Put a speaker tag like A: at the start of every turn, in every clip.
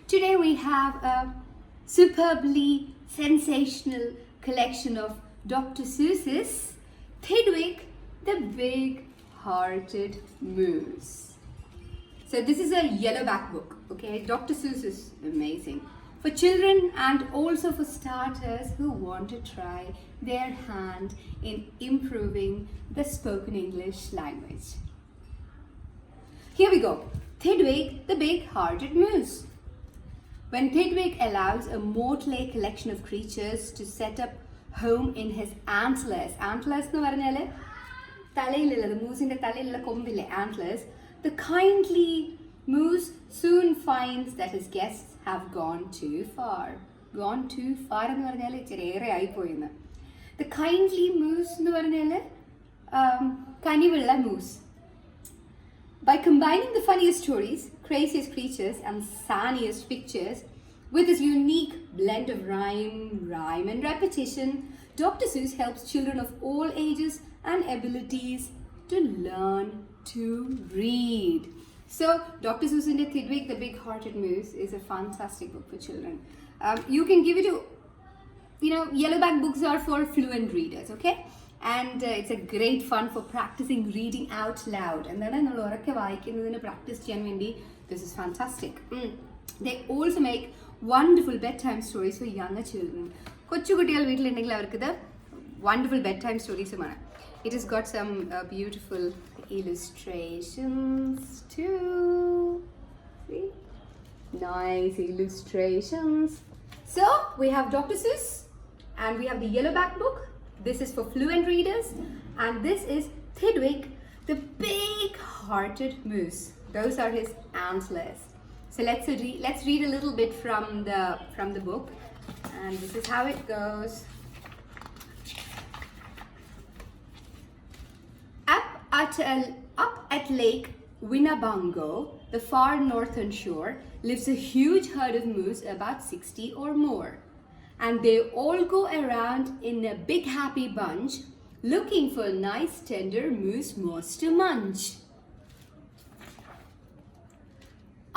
A: Today we have a superbly sensational collection of Dr. Seuss's Thidwick, the Big-Hearted Moose. So this is a yellowback book, okay? Dr. Seuss is amazing. For children and also for starters who want to try their hand in improving the spoken English language. Here we go. Thidwick, the Big-Hearted Moose. When Thidwick allows a motley collection of creatures to set up home in his antlers, antlers എന്ന് പറഞ്ഞാൽ തലയിലുള്ളത് മൂസിന്റെ തലയിലുള്ള കൊമ്പില്ലേ antlers, the kindly moose soon finds that his guests have gone too far. Gone too far എന്ന് പറഞ്ഞാൽ ഇച്ചിരി ഏറെ ആയിപ്പോയിന്ന്. The kindly moose എന്ന് പറഞ്ഞാൽ കനിവുള്ള moose. By combining the funniest stories, craziest creatures, and sanniest pictures with his unique blend of rhyme and repetition, Dr. Seuss helps children of all ages and abilities to learn to read. So, Dr. Seuss in Thidwick, the Big-Hearted Moose is a fantastic book for children. You can give it to, yellowback books are for fluent readers, okay? And it's a great fun for practicing reading out loud. And then practice this is fantastic. They also make wonderful bedtime stories for younger children. Wonderful bedtime stories. It has got some beautiful illustrations too. See? Nice illustrations. So we have Dr. Seuss and we have the yellowback book. This is for fluent readers, and this is Thidwick, the Big-Hearted Moose. Those are his antlers. So let's read a little bit from the book, and this is how it goes. Up at Lake Winna-Bango, the far northern shore, lives a huge herd of moose, about 60 or more. And they all go around in a big happy bunch looking for nice tender moose moss to munch.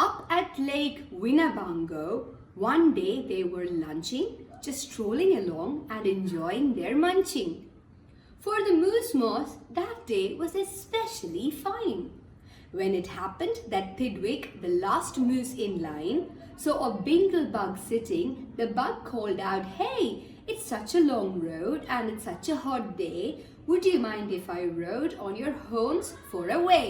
A: Up at Lake Winna-Bango, one day they were lunching, just strolling along and enjoying their munching. For the moose moss, that day was especially fine. When it happened that Thidwick, the last moose in line, saw a bingle bug sitting, the bug called out, "Hey, it's such a long road and it's such a hot day. Would you mind if I rode on your horns for a way?"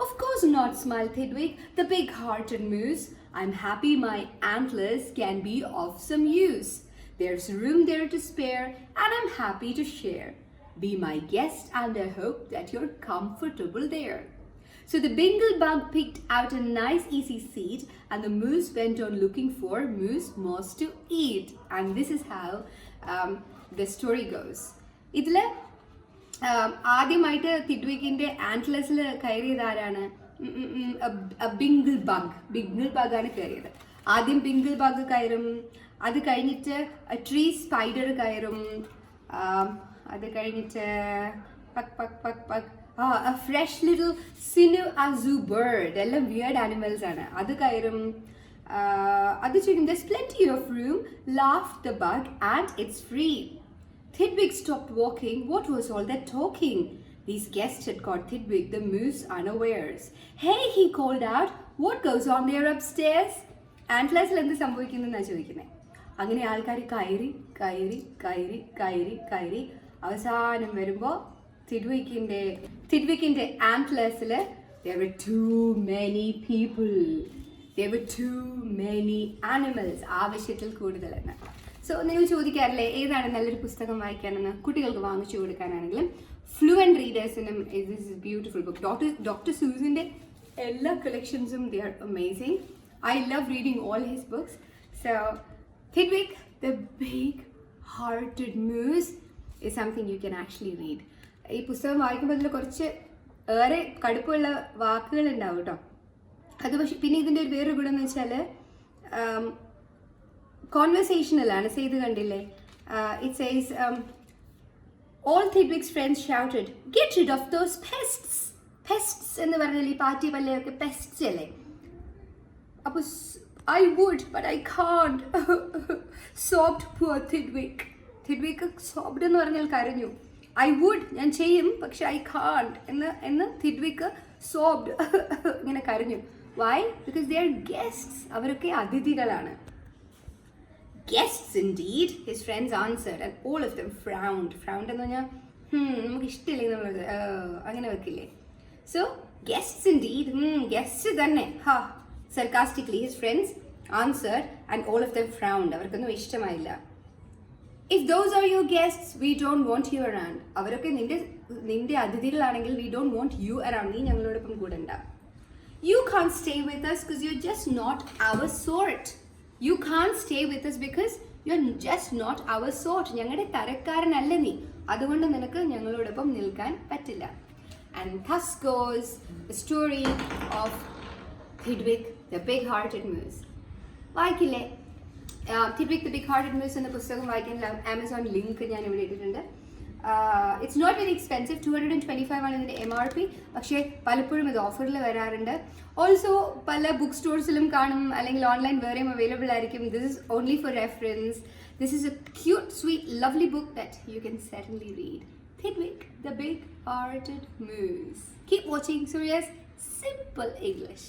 A: "Of course not," smiled Thidwick, the Big-Hearted Moose. "I'm happy my antlers can be of some use. There's room there to spare and I'm happy to share. Be my guest and I hope that you're comfortable there." So the bingle bug picked out a nice easy seat and the moose went on looking for moose moss to eat. And this is how the story goes. ഇതിൽ ആദ്യമായിട്ട് തിഡ്വിക്കിൻ്റെ ആൻറ്റ്ലസിൽ കയറിയത് ആരാണ്? ബിംഗിൾ ബഗാണ് കയറിയത്. ആദ്യം ബിംഗിൾ bug കയറും, അത് കഴിഞ്ഞിട്ട് tree spider കയറും, അത് കഴിഞ്ഞിട്ട് a fresh little sinew-azu bird. എല്ലാം weird animals ആണ്. അത് കയറും. അത് ചോദിക്കും, "There's plenty of room," laughed the bug, "and it's free." Thidwick stopped walking. What was all that talking? These guests had caught Thidwick the moose unawares. "Hey," he called out, "what goes on there upstairs?" ആൻറ്റ്ലേഴ്സിൽ എന്ത് സംഭവിക്കുന്നതെന്നാണ് ചോദിക്കുന്നത്. അങ്ങനെ ആൾക്കാർ കയറി കയറി കയറി കയറി കയറി അവസാനം വരുമ്പോൾ Thidwickinde antlers, there were too many people. There were too many animals. ആവശ്യത്തിൽ കൂടുതലെന്ന്. സോ നിങ്ങൾ ചോദിക്കാറില്ലേ ഏതാണ് നല്ലൊരു പുസ്തകം വായിക്കാനെന്ന്? കുട്ടികൾക്ക് വാങ്ങിച്ചു കൊടുക്കാനാണെങ്കിലും ഫ്ലുവൻറ്റ് റീഡേഴ്സിനും this is beautiful book. Doctor സൂസിൻ്റെ എല്ലാ കളക്ഷൻസും they are amazing. I love reading all his books. So Thidwick, the Big-Hearted Moose is something you can actually read. ഈ പുസ്തകം വായിക്കുമ്പോൾ അതിൽ കുറച്ച് ഏറെ കടുപ്പമുള്ള വാക്കുകൾ ഉണ്ടാവും കേട്ടോ. അത് പക്ഷെ പിന്നെ ഇതിൻ്റെ ഒരു വേറൊരു ഗുണം എന്ന് വെച്ചാൽ കോൺവെർസേഷനലാണ്. ചെയ്ത് കണ്ടില്ലേ? It says, "All Thidwick's friends shouted, 'Get rid of those pests!'" Pests എന്ന് പറഞ്ഞാൽ ഈ പാറ്റി പല്ലയൊക്കെ പെസ്റ്റ്സ് അല്ലേ? അപ്പോൾ I would, but I can't. Sobbed poor Thidwick. Thidwick sobbed എന്ന് പറഞ്ഞാൽ കരഞ്ഞു. I would, ഞാൻ ചെയ്യും, പക്ഷെ I can't എന്ന് Thidwick sobbed ഇങ്ങനെ കരഞ്ഞു. Why? Because they are guests. അവരൊക്കെ അതിഥികളാണ്. Guests indeed, his friends answered, and all of them frowned. Frowned എന്ന് പറഞ്ഞാൽ നമുക്ക് ഇഷ്ടമില്ലെങ്കിൽ നമ്മൾ അങ്ങനെ വെക്കില്ലേ. So, guests indeed, guests തന്നെ. Ha. Sarcastically, his friends answered, and all of them frowned. അവർക്കൊന്നും ഇഷ്ടമായില്ല. If those are your guests, we don't want you around. അവരൊക്കെ നിന്റെ അതിഥികളാണെങ്കിൽ we don't want you around. നീ ഞങ്ങളോടൊപ്പം കൂടണ്ട. You can't stay with us because you're just not our sort. You can't stay with us because you're just not our sort. ഞങ്ങളുടെ തരക്കാരനല്ല നീ. അതുകൊണ്ട് നിനക്ക് ഞങ്ങളോടൊപ്പം നിൽക്കാൻ പറ്റില്ല. And thus goes the story of Thidwick, the Bighearted Moose. വായിക്കില്ലേ? Thidwick, the Bighearted Moose എന്ന പുസ്തകം വായിക്കാൻ ആമസോൺ ലിങ്ക് ഞാൻ ഇവിടെ ഇട്ടിട്ടുണ്ട്. It's not very expensive. 225 ആണ് ഇതിൻ്റെ MRP. പക്ഷേ പലപ്പോഴും ഇത് ഓഫറിൽ വരാറുണ്ട്. ഓൾസോ പല ബുക്ക് സ്റ്റോഴ്സിലും കാണും, അല്ലെങ്കിൽ ഓൺലൈൻ വേറെയും അവൈലബിൾ ആയിരിക്കും. This is only four reference. This is a cute, sweet, lovely book that you can certainly read. Thidwick, the Bighearted Moose. Keep watching Surya's Simple English.